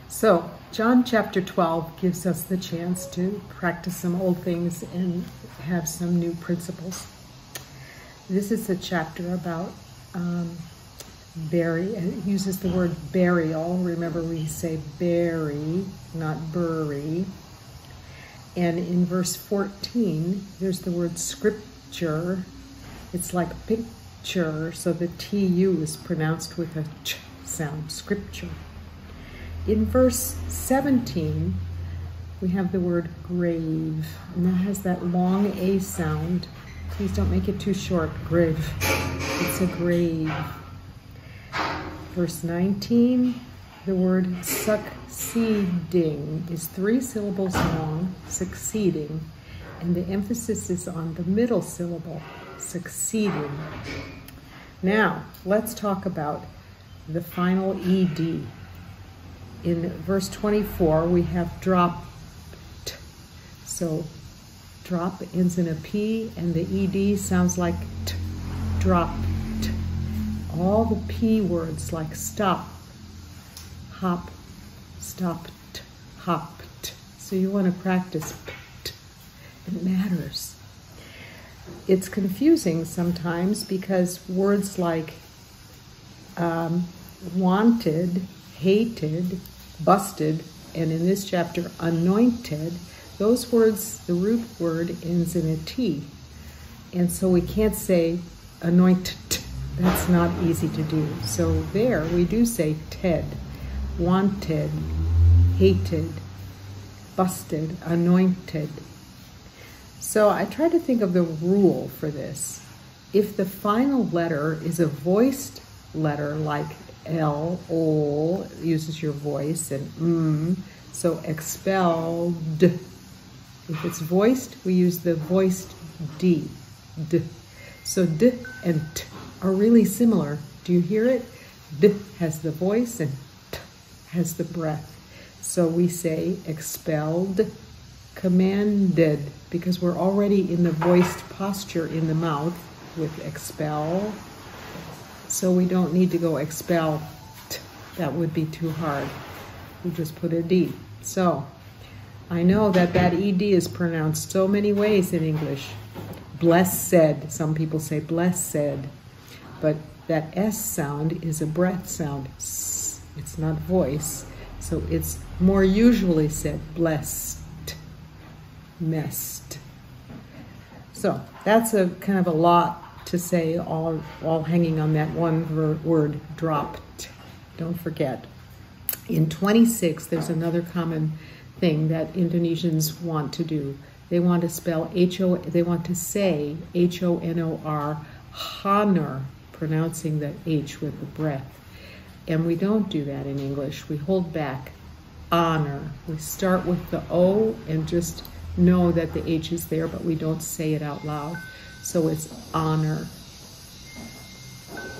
So, John chapter 12 gives us the chance to practice some old things and have some new principles. This is a chapter about it uses the word burial. Remember, we say bury, not bury. And in verse 14, there's the word scripture. It's like picture, so the TU is pronounced with a ch sound, scripture. In verse 17, we have the word grave, and that has that long A sound. Please don't make it too short, grave. It's a grave. Verse 19, the word succeeding is 3 syllables long, succeeding, and the emphasis is on the middle syllable, succeeding. Now, let's talk about the final ED. In verse 24, we have dropped. So drop ends in a P, and the ED sounds like t, dropped. All the P words like stop, hop, stopped, hopped. So you want to practice pt. It matters. It's confusing sometimes because words like wanted, hated, busted, and in this chapter, anointed, those words, the root word ends in a T. And so we can't say anointed. That's not easy to do. So there we do say ted, wanted, hated, busted, anointed. So I try to think of the rule for this. If the final letter is a voiced letter like L, ol, uses your voice, and so expelled. If it's voiced, we use the voiced D, D. So D and T are really similar. Do you hear it? D has the voice and T has the breath. So we say expelled, commanded, because we're already in the voiced posture in the mouth with expel. So we don't need to go expel. That would be too hard. We just put a D. So I know that ED is pronounced so many ways in English. Blessed, some people say blessed, but that S sound is a breath sound. S, it's not voice. So it's more usually said blessed, messed. So that's a kind of a lot to say, all hanging on that one word, dropped. Don't forget. In 26, there's another common thing that Indonesians want to do. They want to spell they want to say H-O-N-O-R, honor, pronouncing the H with the breath. And we don't do that in English. We hold back, honor. We start with the O and just know that the H is there, but we don't say it out loud. So it's honor.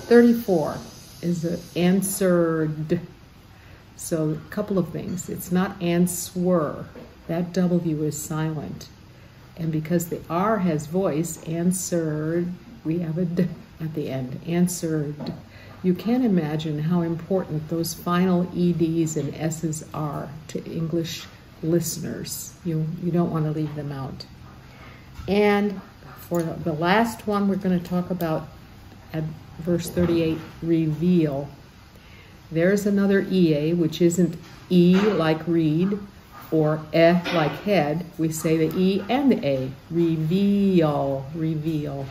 34 is answered. So a couple of things. It's not answer. That W is silent. And because the R has voice, answered, we have a D at the end. Answered. You can imagine how important those final EDs and S's are to English listeners. You don't want to leave them out. And for the last one, we're going to talk about at verse 38, reveal. There's another EA, which isn't E like read or like head. We say the E and the A. Reveal, reveal.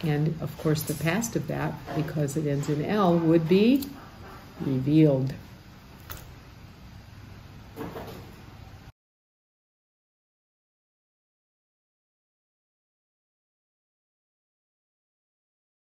And of course the past of that, because it ends in L, would be revealed.